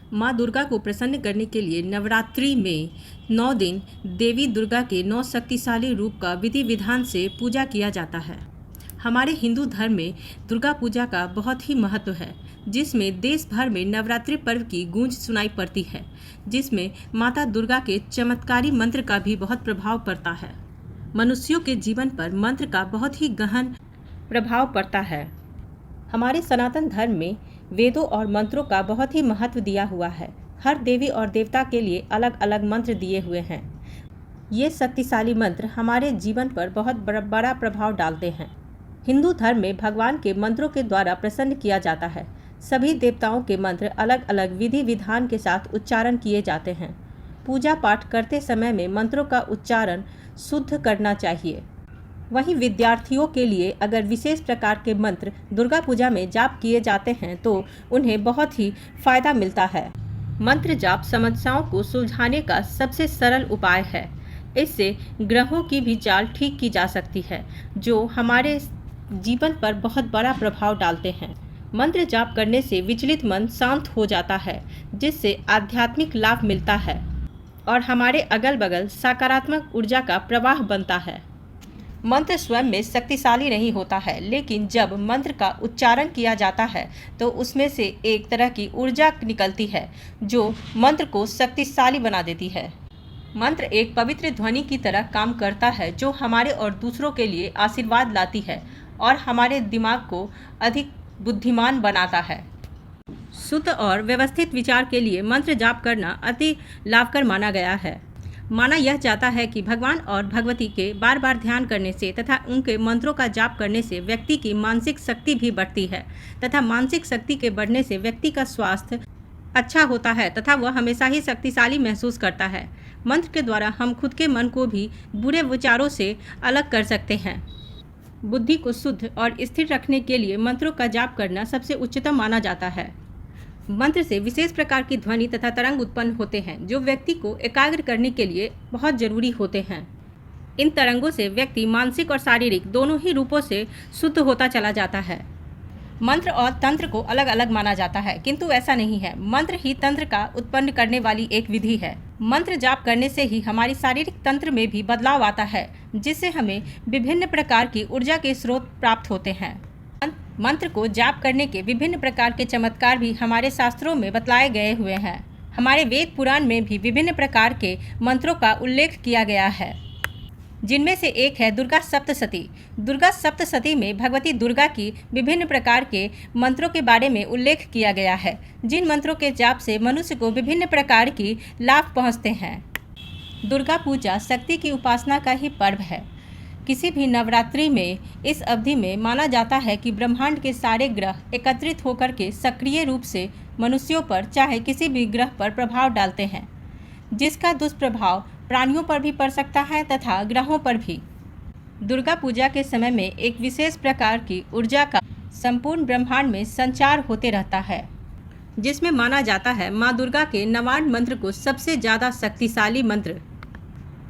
माँ दुर्गा को प्रसन्न करने के लिए नवरात्रि में 9 दिन देवी दुर्गा के 9 शक्तिशाली रूप का विधि विधान से पूजा किया जाता है। हमारे हिंदू धर्म में दुर्गा पूजा का बहुत ही महत्व है, जिसमें देश भर में नवरात्रि पर्व की गूंज सुनाई पड़ती है, जिसमें माता दुर्गा के चमत्कारी मंत्र का भी बहुत प्रभाव पड़ता है। मनुष्यों के जीवन पर मंत्र का बहुत ही गहन प्रभाव पड़ता है। हमारे सनातन धर्म में वेदों और मंत्रों का बहुत ही महत्व दिया हुआ है। हर देवी और देवता के लिए अलग अलग मंत्र दिए हुए हैं। ये शक्तिशाली मंत्र हमारे जीवन पर बहुत बड़ा प्रभाव डालते हैं। हिंदू धर्म में भगवान के मंत्रों के द्वारा प्रसन्न किया जाता है। सभी देवताओं के मंत्र अलग अलग विधि विधान के साथ उच्चारण किए जाते हैं। पूजा पाठ करते समय में मंत्रों का उच्चारण शुद्ध करना चाहिए। वहीं विद्यार्थियों के लिए अगर विशेष प्रकार के मंत्र दुर्गा पूजा में जाप किए जाते हैं तो उन्हें बहुत ही फायदा मिलता है। मंत्र जाप समस्याओं को सुलझाने का सबसे सरल उपाय है। इससे ग्रहों की भी चाल ठीक की जा सकती है, जो हमारे जीवन पर बहुत बड़ा प्रभाव डालते हैं। मंत्र जाप करने से विचलित मन शांत हो जाता है, जिससे आध्यात्मिक लाभ मिलता है और हमारे अगल बगल सकारात्मक ऊर्जा का प्रवाह बनता है। मंत्र स्वयं में शक्तिशाली नहीं होता है, लेकिन जब मंत्र का उच्चारण किया जाता है तो उसमें से एक तरह की ऊर्जा निकलती है जो मंत्र को शक्तिशाली बना देती है। मंत्र एक पवित्र ध्वनि की तरह काम करता है, जो हमारे और दूसरों के लिए आशीर्वाद लाती है और हमारे दिमाग को अधिक बुद्धिमान बनाता है। शुद्ध और व्यवस्थित विचार के लिए मंत्र जाप करना अति लाभकर माना गया है। माना यह जाता है कि भगवान और भगवती के बार बार ध्यान करने से तथा उनके मंत्रों का जाप करने से व्यक्ति की मानसिक शक्ति भी बढ़ती है तथा मानसिक शक्ति के बढ़ने से व्यक्ति का स्वास्थ्य अच्छा होता है तथा वह हमेशा ही शक्तिशाली महसूस करता है। मंत्र के द्वारा हम खुद के मन को भी बुरे विचारों से अलग कर सकते हैं। बुद्धि को शुद्ध और स्थिर रखने के लिए मंत्रों का जाप करना सबसे उच्चतम माना जाता है। मंत्र से विशेष प्रकार की ध्वनि तथा तरंग उत्पन्न होते हैं, जो व्यक्ति को एकाग्र करने के लिए बहुत जरूरी होते हैं। इन तरंगों से व्यक्ति मानसिक और शारीरिक दोनों ही रूपों से शुद्ध होता चला जाता है। मंत्र और तंत्र को अलग अलग माना जाता है, किंतु ऐसा नहीं है। मंत्र ही तंत्र का उत्पन्न करने वाली एक विधि है। मंत्र जाप करने से ही हमारी शारीरिक तंत्र में भी बदलाव आता है, जिससे हमें विभिन्न प्रकार की ऊर्जा के स्रोत प्राप्त होते हैं। मंत्र को जाप करने के विभिन्न प्रकार के चमत्कार भी हमारे शास्त्रों में बतलाए गए हुए हैं। हमारे वेद पुराण में भी विभिन्न प्रकार के मंत्रों का उल्लेख किया गया है, जिनमें से एक है दुर्गा सप्तशती। दुर्गा सप्तशती में भगवती दुर्गा की विभिन्न प्रकार के मंत्रों के बारे में उल्लेख किया गया है, जिन मंत्रों के जाप से मनुष्य को विभिन्न प्रकार की लाभ पहुँचते हैं। दुर्गा पूजा शक्ति की उपासना का ही पर्व है। किसी भी नवरात्रि में इस अवधि में माना जाता है कि ब्रह्मांड के सारे ग्रह एकत्रित होकर के सक्रिय रूप से मनुष्यों पर चाहे किसी भी ग्रह पर प्रभाव डालते हैं, जिसका दुष्प्रभाव प्राणियों पर भी पड़ सकता है तथा ग्रहों पर भी। दुर्गा पूजा के समय में एक विशेष प्रकार की ऊर्जा का संपूर्ण ब्रह्मांड में संचार होते रहता है, जिसमें माना जाता है माँ दुर्गा के नवार्ण मंत्र को सबसे ज़्यादा शक्तिशाली मंत्र।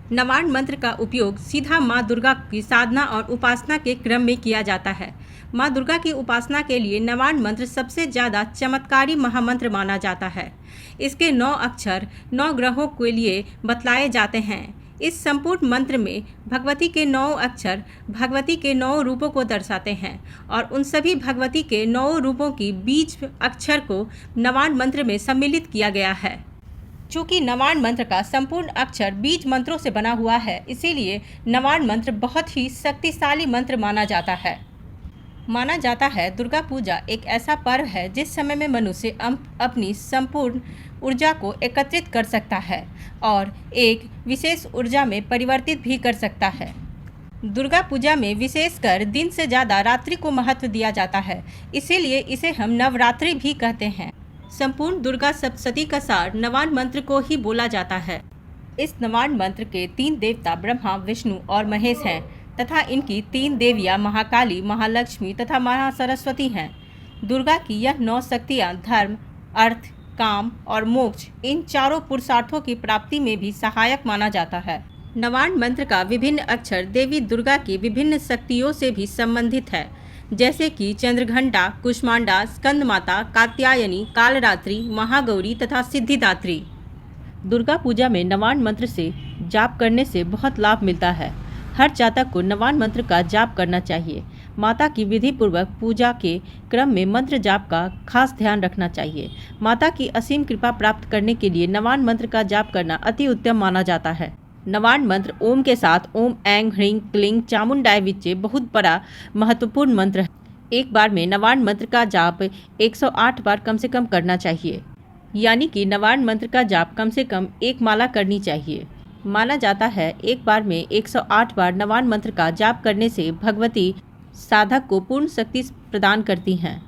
नवार्ण मंत्र का उपयोग सीधा माँ दुर्गा की साधना और उपासना के क्रम में किया जाता है। माँ दुर्गा की उपासना के लिए नवार्ण मंत्र सबसे ज़्यादा चमत्कारी महामंत्र माना जाता है। इसके 9 अक्षर 9 ग्रहों के लिए बतलाए जाते हैं। इस संपूर्ण मंत्र में भगवती के 9 अक्षर भगवती के 9 रूपों को दर्शाते हैं और उन सभी भगवती के 9 रूपों की बीज अक्षर को नवार्ण मंत्र में सम्मिलित किया गया है। चूँकि नवार्ण मंत्र का संपूर्ण अक्षर बीज मंत्रों से बना हुआ है, इसीलिए नवार्ण मंत्र बहुत ही शक्तिशाली मंत्र माना जाता है। माना जाता है दुर्गा पूजा एक ऐसा पर्व है जिस समय में मनुष्य अपनी संपूर्ण ऊर्जा को एकत्रित कर सकता है और एक विशेष ऊर्जा में परिवर्तित भी कर सकता है। दुर्गा पूजा में विशेषकर दिन से ज़्यादा रात्रि को महत्व दिया जाता है, इसीलिए इसे हम नवरात्रि भी कहते हैं। संपूर्ण दुर्गा सप्तशती का सार नवार्ण मंत्र को ही बोला जाता है। इस नवार्ण मंत्र के 3 देवता ब्रह्मा, विष्णु और महेश हैं तथा इनकी 3 देवियाँ महाकाली, महालक्ष्मी तथा महासरस्वती हैं। दुर्गा की यह 9 शक्तियाँ धर्म, अर्थ, काम और मोक्ष इन चारों पुरुषार्थों की प्राप्ति में भी सहायक माना जाता है। नवार्ण मंत्र का विभिन्न अक्षर देवी दुर्गा की विभिन्न शक्तियों से भी संबंधित है। जैसे कि चंद्रघंटा, कुष्मांडा, स्कंदमाता, कात्यायनी, कालरात्रि, महागौरी तथा सिद्धिदात्री। दुर्गा पूजा में नवान मंत्र से जाप करने से बहुत लाभ मिलता है। हर जातक को नवान मंत्र का जाप करना चाहिए। माता की विधि पूर्वक पूजा के क्रम में मंत्र जाप का खास ध्यान रखना चाहिए। माता की असीम कृपा प्राप्त करने के लिए नवान मंत्र का जाप करना अति उत्तम माना जाता है। नवान मंत्र ओम के साथ ओम ऐं ह्रीं क्लीं चामुंडाय विच्चे बहुत बड़ा महत्वपूर्ण मंत्र है। एक बार में नवान मंत्र का जाप 108 बार कम से कम करना चाहिए, यानी कि नवान मंत्र का जाप कम से कम एक माला करनी चाहिए। माना जाता है एक बार में 108 बार नवान मंत्र का जाप करने से भगवती साधक को पूर्ण शक्ति प्रदान करती हैं।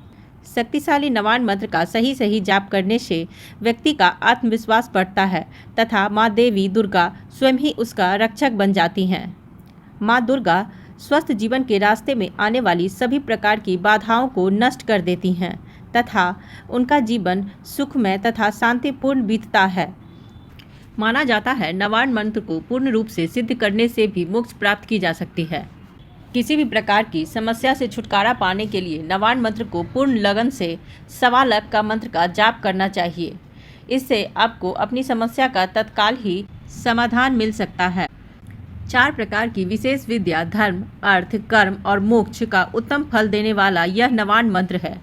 शक्तिशाली नवान मंत्र का सही जाप करने से व्यक्ति का आत्मविश्वास बढ़ता है तथा माँ देवी दुर्गा स्वयं ही उसका रक्षक बन जाती हैं। माँ दुर्गा स्वस्थ जीवन के रास्ते में आने वाली सभी प्रकार की बाधाओं को नष्ट कर देती हैं तथा उनका जीवन सुखमय तथा शांतिपूर्ण बीतता है। माना जाता है नवान मंत्र को पूर्ण रूप से सिद्ध करने से भी मोक्ष प्राप्त की जा सकती है। किसी भी प्रकार की समस्या से छुटकारा पाने के लिए नवान मंत्र को पूर्ण लगन से 1.25 लाख का मंत्र का जाप करना चाहिए। इससे आपको अपनी समस्या का तत्काल ही समाधान मिल सकता है। 4 प्रकार की विशेष विद्या, धर्म, अर्थ, कर्म और मोक्ष का उत्तम फल देने वाला यह नवान मंत्र है।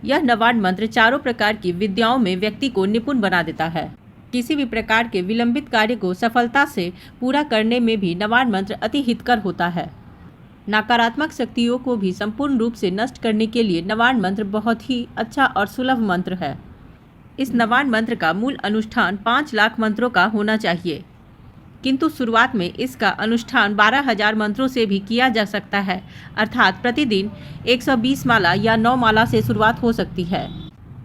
यह नवान मंत्र चारों प्रकार की विद्याओं में व्यक्ति को निपुण बना देता है। किसी भी प्रकार के विलंबित कार्य को सफलता से पूरा करने में भी नवान मंत्र अति हितकर होता है। नकारात्मक शक्तियों को भी संपूर्ण रूप से नष्ट करने के लिए नवान मंत्र बहुत ही अच्छा और सुलभ मंत्र है। इस नवान मंत्र का मूल अनुष्ठान 5 लाख मंत्रों का होना चाहिए, किंतु शुरुआत में इसका अनुष्ठान 12,000 मंत्रों से भी किया जा सकता है, अर्थात प्रतिदिन 120 माला या 9 माला से शुरुआत हो सकती है।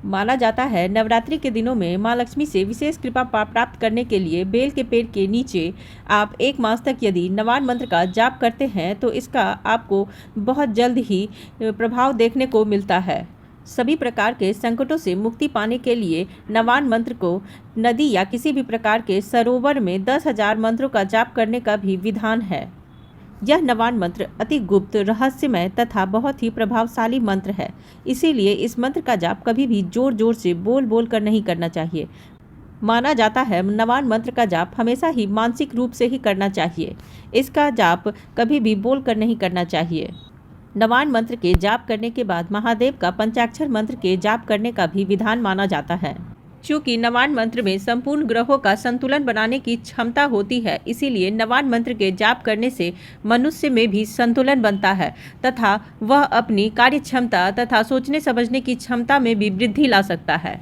माना जाता है नवरात्रि के दिनों में माँ लक्ष्मी से विशेष कृपा प्राप्त करने के लिए बेल के पेड़ के नीचे आप 1 मास तक यदि नवान मंत्र का जाप करते हैं तो इसका आपको बहुत जल्द ही प्रभाव देखने को मिलता है। सभी प्रकार के संकटों से मुक्ति पाने के लिए नवान मंत्र को नदी या किसी भी प्रकार के सरोवर में 10,000 मंत्रों का जाप करने का भी विधान है। यह नवान मंत्र अति गुप्त, रहस्यमय तथा बहुत ही प्रभावशाली मंत्र है। इसीलिए इस मंत्र का जाप कभी भी जोर जोर से बोल कर नहीं करना चाहिए। माना जाता है नवान मंत्र का जाप हमेशा ही मानसिक रूप से ही करना चाहिए। इसका जाप कभी भी बोल कर नहीं करना चाहिए। नवान मंत्र के जाप करने के बाद महादेव का पंचाक्षर मंत्र के जाप करने का भी विधान माना जाता है। चूँकि नवान मंत्र में संपूर्ण ग्रहों का संतुलन बनाने की क्षमता होती है, इसीलिए नवान मंत्र के जाप करने से मनुष्य में भी संतुलन बनता है तथा वह अपनी कार्य क्षमता तथा सोचने समझने की क्षमता में भी वृद्धि ला सकता है।